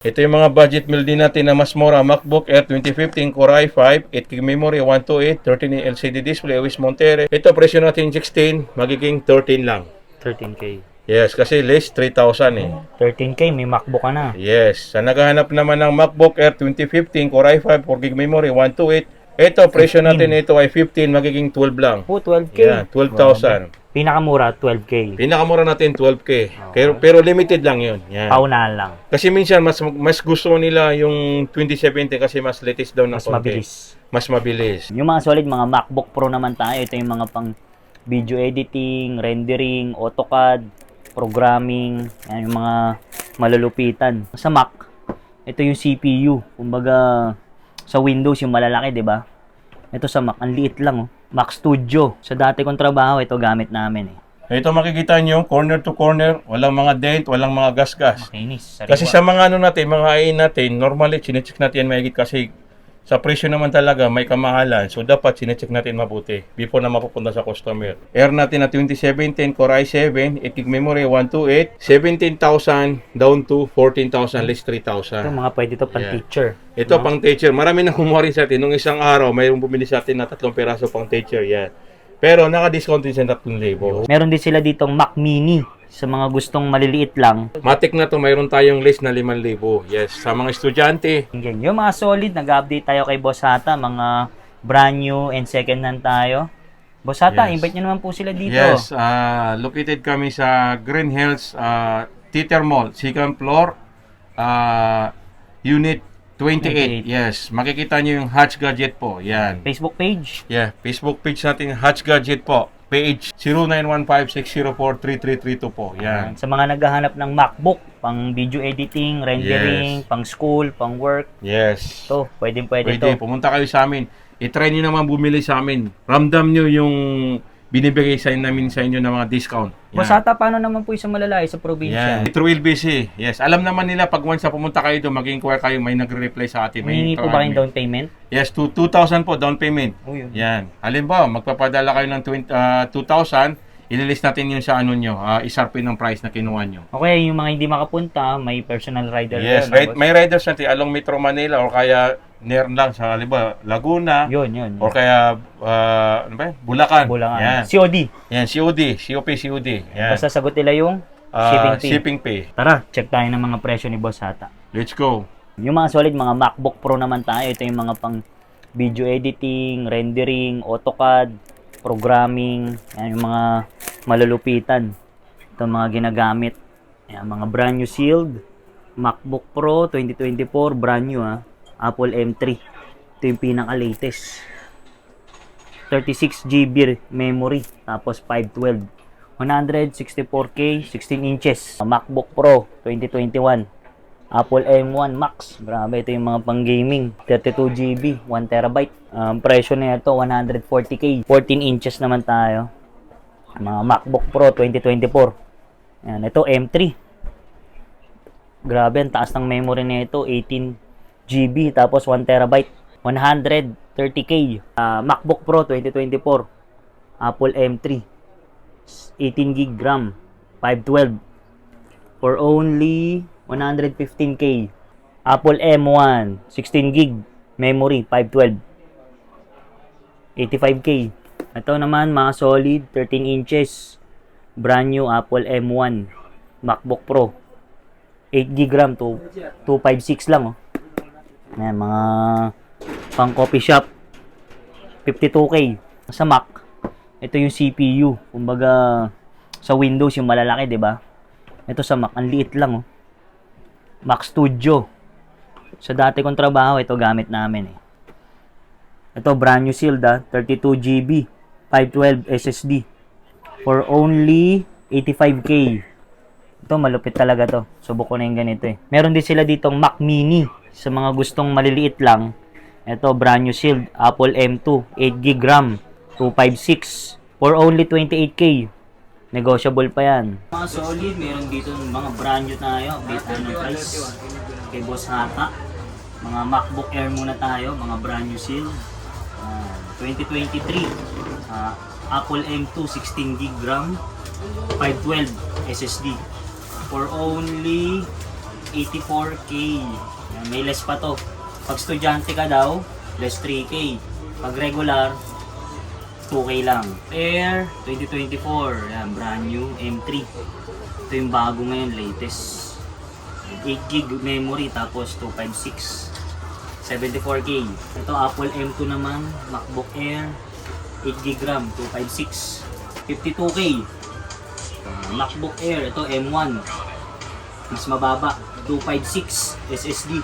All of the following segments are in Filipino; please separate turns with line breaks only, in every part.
Ito yung mga budget meal din natin na mas mura. MacBook Air 2015 Core i5, 8GB memory, 128, 13 LCD display, OIS Monterey. Ito presyo natin 16, magiging 13 lang.
13K.
Yes, kasi less 3,000 eh.
13K, may MacBook ka na.
Yes, sa naghahanap naman ng MacBook Air 2015 Core i5, 4GB memory, 128. Ito, presyo
15.
natin ito ay 15, magiging 12 lang.
12K.
Yeah, 12,000.
Pinakamura, 12K.
Pinakamura natin 12K. Pero limited lang 'yun. Yan.
Paunahan lang.
Kasi minsan mas gusto nila yung 2070 kasi mas latest daw ng
Mas
konti.
mabilis.
Mas mabilis.
Yung mga solid, mga MacBook Pro naman tayo. Ito yung mga pang video editing, rendering, AutoCAD, programming, yan yung mga malulupitan. Sa Mac, ito yung CPU. Kumbaga, sa Windows yung malalaki, di ba? Ito sa Mac, ang liit lang, oh. Mac Studio. Sa dati kong trabaho, ito gamit namin, eh.
Ito makikita nyo, corner to corner, walang mga dent, walang mga gas-gas.
Makinis.
Kasi sa mga ano natin, mga AI natin, normally chinecheck natin yan mahigit kasi sa presyo naman talaga may kamahalan. So dapat chinecheck natin mabuti before na mapupunta sa customer. Air natin na 2017 Core i7, 8GB memory, 128, 17,000 down to 14,000, less 3,000.
Ito mga pwede to pang
Yeah.
teacher.
Ito pang teacher. Marami na kumuha rin sa atin. Nung isang araw, mayroong bumili sa atin na 3 peraso pang teacher. Yan. Pero naka-discount din sa 3,000.
Meron din sila ditong Mac Mini sa mga gustong maliliit lang.
Matic na to, mayroon tayong list na 5,000. Yes, sa mga estudyante.
Yan, yung mga solid, nag-update tayo kay Boss Hata, mga brand new and second hand tayo. Boss Hata,
Yes.
invite nyo naman po sila dito.
Yes, located kami sa Green Hills, Theater Mall, second floor, Unit 28. Yes, makikita nyo yung Hatch Gadget po. Yan.
Facebook page.
Yeah, Facebook page natin, Hatch Gadget po. Page 0915-604-3332 po. Yan.
Sa mga naghahanap ng MacBook, pang video editing, rendering,
Yes.
pang school, pang work.
Yes.
Ito, pwede
Pwede,
to.
pumunta kayo sa amin. I-try nyo naman bumili sa amin. Ramdam nyo yung binibigay namin sa inyo ng mga discount. Yan.
Boss Hata, paano naman po isang malalaki sa probinsya?
Yan. It will be see. Yes. Alam naman nila pag once na pumunta kayo doon, mag-inquire kayo, may nagre-reply sa atin.
May po ba kayong down payment?
Yes, 2,000 po down payment.
Oh, yun.
Yan. Halimbawa, magpapadala kayo ng 2,000, ililist natin yun sa ano nyo, isarpin ng price na kinuha nyo.
Okay, yung mga hindi makapunta, may personal rider.
Yes,
doon, no, boss?
may riders natin along Metro Manila or kaya near lang sa halimbawa, Laguna.
Yun.
Or kaya, ano ba yun? Bulacan. Yan.
COD.
Yan, COD. COD. Yan.
Basta sagot nila yung shipping fee.
Shipping pay.
Tara, check tayo ng mga presyo ni Boss Hata.
Let's go.
Yung mga solid, mga MacBook Pro naman tayo. Ito yung mga pang video editing, rendering, AutoCAD, programming. Yan yung mga malulupitan. Ito mga ginagamit. Yan, mga brand new sealed. MacBook Pro 2024, brand new ha. Apple M3. Ito yung pinaka-latest. 36GB memory. Tapos 512. 164K, 16 inches. MacBook Pro 2021. Apple M1 Max. Grabe, ito yung mga pang gaming. 32GB, 1TB. Presyo na ito, 140K. 14 inches naman tayo. Mga MacBook Pro 2024. Yan, ito M3. Grabe, ang taas ng memory na ito, 18GB, tapos 1TB. 130K. MacBook Pro 2024. Apple M3. 18GB RAM. 512. For only 115K. Apple M1, 16GB memory, 512. 85K. Ito naman mga solid, 13 inches. Brand new Apple M1 MacBook Pro. 8GB RAM, 256 lang, oh. Ayan, mga pang coffee shop. 52K. Sa Mac, ito yung CPU. Kumbaga, sa Windows yung malalaki, di ba? Ito sa Mac, ang liit lang, oh. Mac Studio. Sa dati kong trabaho, ito gamit namin, eh. Ito, brand new sealed, 32GB, 512 SSD. For only 85K. Ito, malupit talaga to. Subok ko na yung ganito, eh. Meron din sila ditong Mac Mini. Sa mga gustong maliliit lang. Ito, brand new sealed, Apple M2, 8GB RAM, 256. For only 28K. Negotiable pa yan. Mga solid, meron dito mga brand new tayo. Update tayo ng price. Kay Boss Hata. Mga MacBook Air muna tayo. Mga brand new seal. 2023. Apple M2, 16GB RAM. 512 SSD. For only 84K. Yan, may less pa to. Pag estudyante ka daw, less 3K. Pag regular, 2K lang. Air 2024. Yan, brand new M3. Ito yung bago ngayon, latest. 8GB memory tapos 256. 74K. Ito Apple M2 naman, MacBook Air 8GB RAM, 256. 52K. MacBook Air, ito M1. Mas mababa, 256 SSD.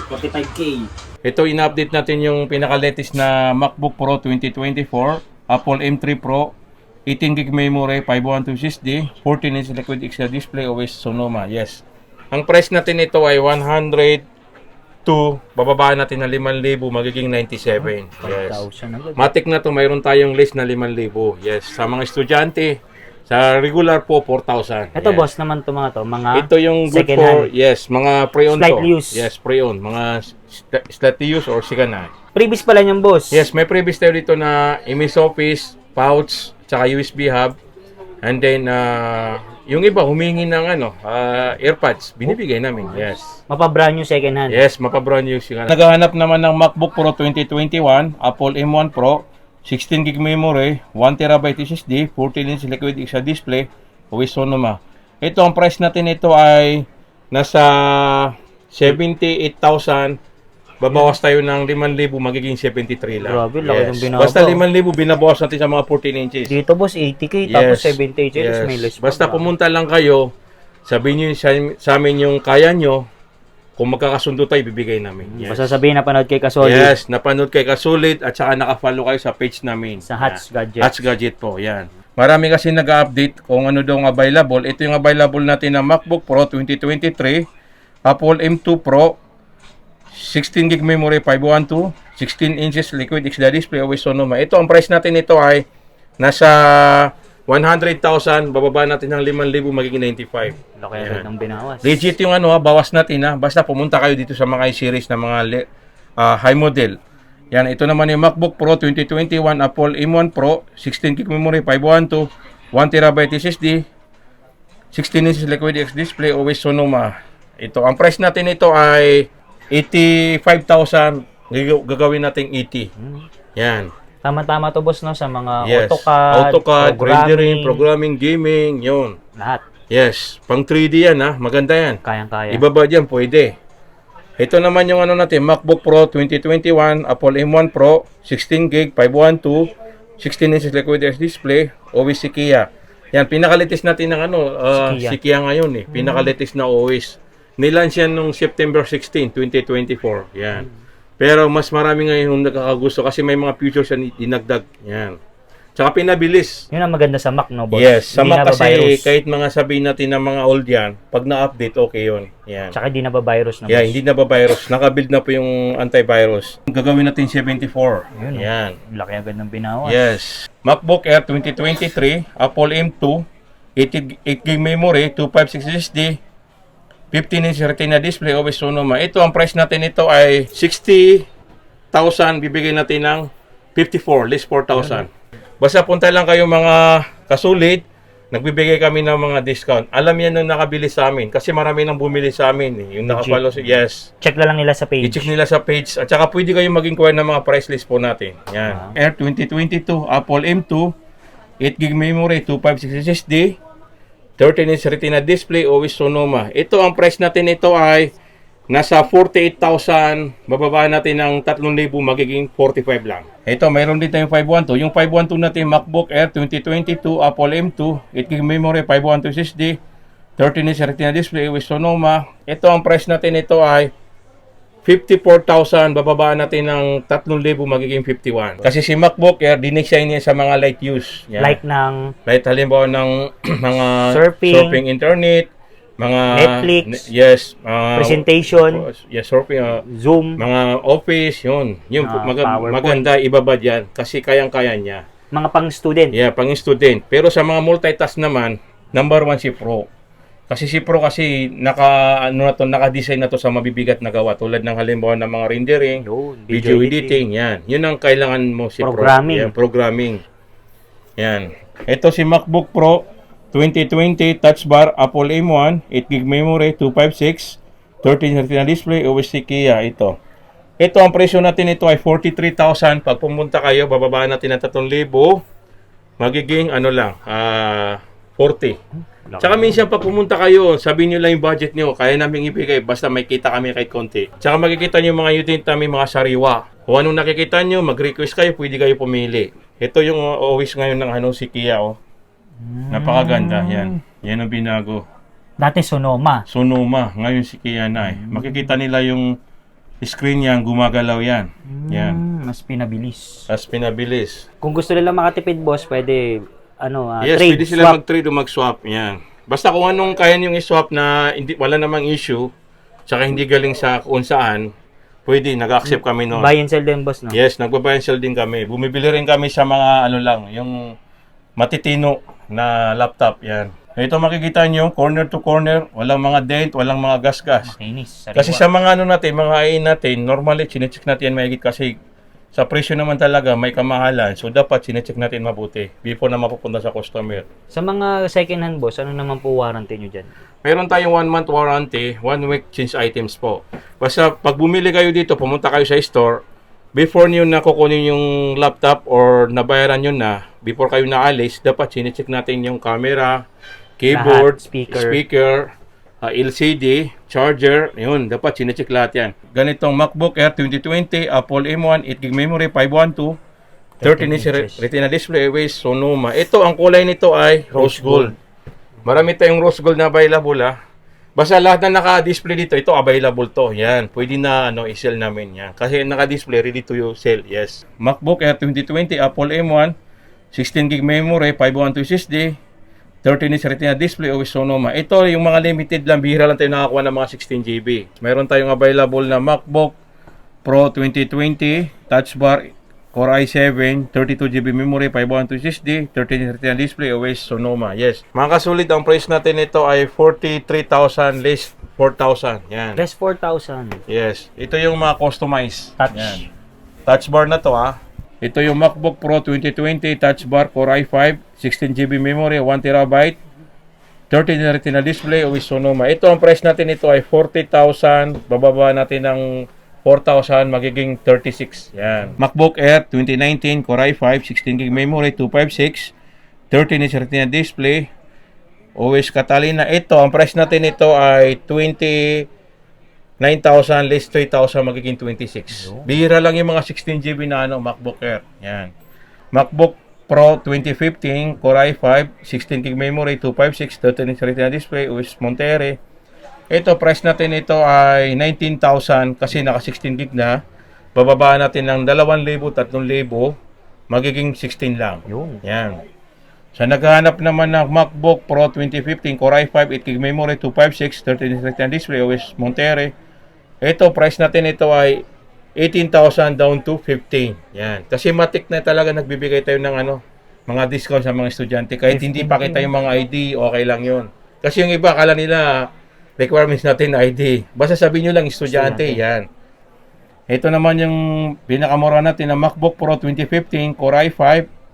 45K.
Ito, in-update natin yung pinaka-latest na MacBook Pro 2024, Apple M3 Pro, 18GB memory, 512 SSD, 14-inch liquid XDR display, OS Sonoma. Yes. Ang price natin ito ay 102, bababaan natin na 5,000, magiging 97. Yes.
5,000 agad.
Matic na to, mayroon tayong list na 5,000. Yes. Sa mga estudyante, sa regular po, 4,000.
Ito
Yes.
boss naman to mga to, mga
Ito yung good
second
for,
hand.
yes, mga pre-owned to.
Slightly used.
Yes, pre-owned. Mga slightly used or second hand.
Previous pala niyang boss.
Yes, may previous tayo dito na MS Office, pouch, tsaka USB hub. And then, yung iba humingi ng AirPods, binibigay namin. Yes.
Mapa-brand new second hand.
Yes, mapa-brand new siya. Naghahanap naman ng MacBook Pro 2021, Apple M1 Pro, 16GB memory, 1TB SSD, 14-inch liquid XDR display, OS Sonoma. Ito, ang price natin ito ay nasa 78,000. Babawas tayo ng 5,000, magiging 73 lang.
Grabe, laki ng binabaw.
Basta 5,000, binabawas natin sa mga 14 inches.
Dito boss, 80K tapos 70 inches. May less pa.
Basta pumunta lang kayo, sabihin nyo sa amin yung kaya nyo, kung magkakasundo tayo, bibigay namin. Yes.
Basta sabihin napanood kay Kasolid
Yes, napanood kay Kasulit at saka nakafollow kayo sa page namin.
sa Hats Gadget.
Hats Gadget po, yan. Marami kasi nag-update kung ano daw ang available. Ito yung available natin na MacBook Pro 2023, Apple M2 Pro, 16GB memory, 512, 16 inches liquid XDR display, OS Sonoma. Ito, ang price natin ito ay nasa 100,000, bababa natin ng 5,000, magiging 95.
Laki agad ng binawas.
Legit yung bawas natin basta pumunta kayo dito sa mga i-series na mga high model. Yan, ito naman yung MacBook Pro 2021, Apple M1 Pro, 16GB memory, 512, 1TB SSD, 16 inches liquid XDR display, OS Sonoma. Ito, ang price natin ito ay 85,000, gagawin natin 80. Yan.
Tama-tama to boss no sa mga
Yes.
AutoCAD,
rendering, programming, gaming, yun.
lahat.
Yes, pang 3D yan maganda yan.
Kayang-kaya.
Ibaba dyan, pwede. Ito naman yung natin, MacBook Pro 2021, Apple M1 Pro, 16GB, 512, 16 inches liquid XDR display, OS Kia. Yan, pinakalitis natin ng Kia ngayon Pinakalitis na OS. Nilaunch yan nung September 16, 2024. Yan. Pero mas marami ngayon yung nakakagusto kasi may mga features yan dinagdag. Yan. Tsaka pinabilis.
Yun ang maganda sa Mac no boss.
Yes, sa
Hindi
Mac kasi
nabavirus.
kahit mga sabihin natin ng mga old yan, pag na-update, okay yun. Yan.
Tsaka di nabavirus na
Yeah,
boss.
hindi na ba virus. Nakabuild na po yung antivirus. Gagawin natin 74.
Yun,
Yan.
Laki agad ng binawas.
Yes. MacBook Air 2023, Apple M2, 8GB memory, 256 SSD, 15-inch Retina display, OS Sonoma. Ito, ang price natin ito ay 60,000. Bibigyan natin ng 54, less 4,000. Basta punta lang kayo mga Kasulit. Nagbibigay kami ng mga discount. Alam yan nung nakabili sa amin. Kasi marami nang bumili sa amin. Yung nakapalo. Yes.
Check na lang nila sa page.
I-check nila sa page. At saka pwede kayong mag-inquire ng mga price list po natin. Yan. Air 2022, Apple M2, 8GB memory, 256 SSD, 13-inch Retina display, OS Sonoma. Ito, ang price natin ito ay nasa 48,000. Bababa natin ng 3,000, magiging 45 lang. Ito, mayroon din tayong 512. Yung 512 natin, MacBook Air 2022, Apple M2, 8GB memory, 512 SSD, 13-inch Retina display, OS Sonoma. Ito, ang price natin ito ay 54,000, bababa natin ng 3,000, magiging 51. Kasi si MacBook Air, dinesign niya sa mga light use. Yan.
Like ng
Light halimbawa ng mga
Surfing,
internet, mga
Netflix,
yes,
presentation,
yes, surfing,
Zoom,
mga office, yun. Yung
PowerPoint.
maganda, ibaba diyan kasi kayang-kaya niya.
mga pang-student.
Yeah, pang student. Pero sa mga multitask naman, number 1 si Pro. Kasi si Pro kasi naka-design na to sa mabibigat na gawa tulad ng halimbawa ng mga rendering,
Yun,
video editing, yan. Yun ang kailangan mo si
Programming.
Pro. Yan, programming. Yan. Ito si MacBook Pro 2020 touch bar, Apple M1, 8GB memory, 256, 13 retina display, OSC Kia. Ito ang presyo natin ito ay 43,000. Pag pumunta kayo, bababaan natin ng 3,000. Magiging 40. Tsaka minsan pag pumunta kayo, sabihin nyo lang yung budget nyo, kaya namin ibigay, basta may kita kami kahit konti. Tsaka makikita nyo yung mga unit namin, mga sariwa. Kung anong nakikita nyo, mag-request kayo, pwede kayo pumili. Ito yung always ngayon ng si Kia, oh. Napakaganda, yan. Yan ang binago.
Dati Sonoma.
Sonoma, ngayon si Kia na eh. Makikita nila yung screen yan, gumagalaw yan. Yan.
Mas pinabilis.
As pinabilis.
Kung gusto nila makatipid, boss, pwede
Yes,
trade,
pwede sila
swap.
mag-trade o mag-swap. Yan. Basta kung anong kaya niyong i-swap na wala namang issue, tsaka hindi galing sa kung saan, pwede, nag-accept kami noon.
Buy and sell din, boss, no?
Yes, nagbabuy and sell din kami. Bumibili rin kami sa mga yung matitino na laptop. Yan. Ito makikita niyo, corner to corner, walang mga dent, walang mga gas-gas.
Makinis.
Kasi sa mga natin, mga AI natin, normally chinecheck natin yan mahigit kasi sa presyo naman talaga may kamahalan. So dapat chinecheck natin mabuti before na mapupunta sa customer.
Sa mga second hand, boss, ano naman po warranty nyo dyan?
Meron tayong 1 month warranty, 1 week change items po. Basta pag bumili kayo dito, pumunta kayo sa store, before niyo na kukunin yung laptop or nabayaran nyo na, before kayo naalis, dapat chinecheck natin yung camera, keyboard,
Lahat,
speaker, LCD, charger, yun, dapat chinecheck lahat yan. Ganitong MacBook Air 2020, Apple M1, 8GB memory, 512, 13-inch retina display, always Sonoma. Ito, ang kulay nito ay rose gold. Marami tayong rose gold na available Basta lahat na naka-display dito, ito available to. Yan, pwede na i-sell namin yan. Kasi naka-display, ready to sell, yes. MacBook Air 2020, Apple M1, 16GB memory, 512 SSD, 13-inch retina display, always Sonoma. Ito yung mga limited lang, bihira lang tayo nakakuha ng mga 16GB. Meron tayong available na MacBook Pro 2020, touch bar, Core i7, 32GB memory, 512 SSD, 13-inch retina display, always Sonoma. Yes. Mga kasulit, ang price natin ito ay 43,000 less 4,000. Yan.
Less 4,000.
Yes. Ito yung mga customized.
Touch.
Yan. Touch bar na to Ito yung MacBook Pro 2020 touch bar, Core i5, 16GB memory, 1TB, 13 retina display, with Sonoma. Ito ang price natin, ito ay 40,000, bababa natin ng 4,000, magiging 36. Yan. MacBook Air 2019 Core i5, 16GB memory, 256, 13-inch retina display, OS Catalina. Ito, ang price natin ito ay 9,000 less 3,000, magiging 26. Bihira lang yung mga 16GB na MacBook Air. Yan. MacBook Pro 2015 Core i5, 16GB memory, 256, 13-inch retina display, OS Monterey. Ito, price natin ito ay 19,000 kasi naka 16GB na. Bababa natin ng 2,000, 3,000, magiging 16 lang. Yan. Sa naghahanap naman ng MacBook Pro 2015 Core i5, 8GB memory, 256, 13-inch retina display, OS Monterey. Ito, price natin ito ay 18,000 down to 15. Yan. Kasi matik na talaga nagbibigay tayo ng mga discount sa mga estudyante. Kahit hindi pa kita yung mga ID, okay lang yun. Kasi yung iba, akala nila requirements natin na ID. Basta sabihin nyo lang estudyante. Yan. Ito naman yung pinakamura natin na MacBook Pro 2015 Core i5,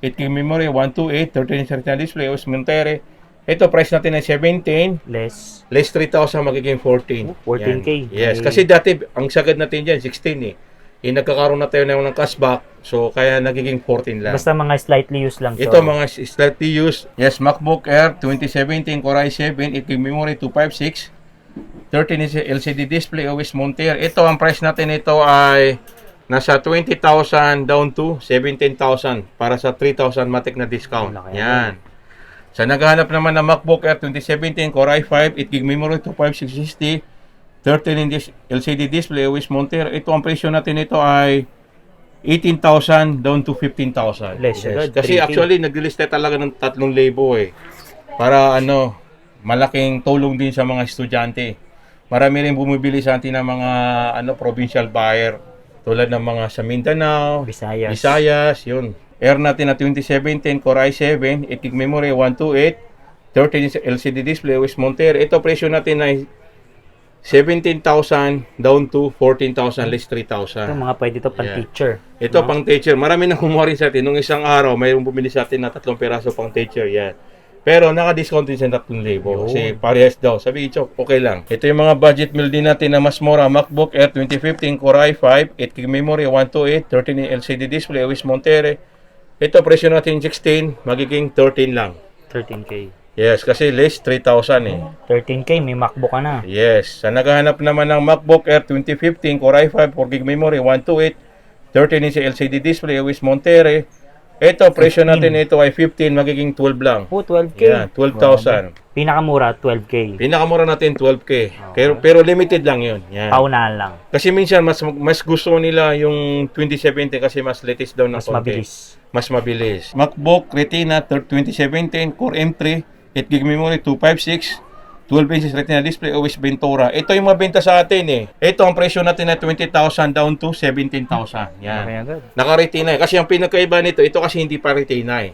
8GB memory, 128, 13-inch retina display, OS Monterey. Ito, price natin ay 17. Less 3,000, magiging 14.
14K.
Yan. Yes, kasi dati, ang sagad natin dyan, 16 nagkakaroon na tayo ng cashback, so kaya nagiging 14 lang.
Basta mga slightly used lang.
Ito, mga slightly used. Yes, MacBook Air 2017 Core i7, 8GB memory, 256, 13-inch LCD display, OS Monterey. Ito, ang price natin ito ay nasa 20,000 down to 17,000 para sa 3,000 matik na discount. Yan. Sa naghahanap naman ng MacBook Air 2017 Core i5, 8GB memory, 256 SSD, 13-inch LCD display, OS Monterey. Ito, ang presyo natin ito ay 18,000 down to 15,000.
Less.
Yes. Kasi actually, nag-list talaga ng 3,000 para malaking tulong din sa mga estudyante. Marami rin bumibili sa atin ng mga provincial buyer tulad ng mga sa Mindanao, Visayas, yun. Air natin na 2017 Core i7, 8GB memory, 128, 13-inch LCD display, OS Monterey. Ito, presyo natin ay 17,000 down to 14,000 less 3,000.
Ito, mga pwede ito pang teacher.
Ito, pang teacher. Marami na kumuha rin sa atin. Nung isang araw, mayroong bumili sa atin na 3 peraso pang teacher. Yan. Pero naka-discount din sa 3,000 kasi parehas daw. Sabi Ichok, okay lang. Ito yung mga budget meal din natin na mas mura. MacBook Air 2015 Core i5, 8GB memory, 128, 13 LCD display, OS Monterey. Ito presyo natin 16, magiging 13 lang.
13K.
Yes, kasi less 3,000 eh.
13K, may MacBook ka na.
Yes. Sa naghahanap naman ng MacBook Air 2015 Core i5, 4GB memory, 128, 13 inch LCD display, OS Monterey. Ito, presyo natin ito ay 15, magiging 12 lang.
Oh, 12K.
Yan, 12,000.
Pinakamura, 12K.
Pinakamura natin 12K. Pero limited lang 'yun. Yan.
Paunahan lang.
Kasi minsan mas gusto nila yung 2070 kasi mas latest daw ng
Mas
konti.
mabilis.
Mas mabilis. MacBook Retina 2017 Core M3, 8GB memory, 256, 12 inches Retina display, OS Ventura. Ito yung mabenta sa atin eh. Ito ang presyo natin na 20,000 down to 17,000. Yan.
Okay agad.
Naka-retina eh. Kasi ang pinagkaiba nito, ito kasi hindi pa retina eh.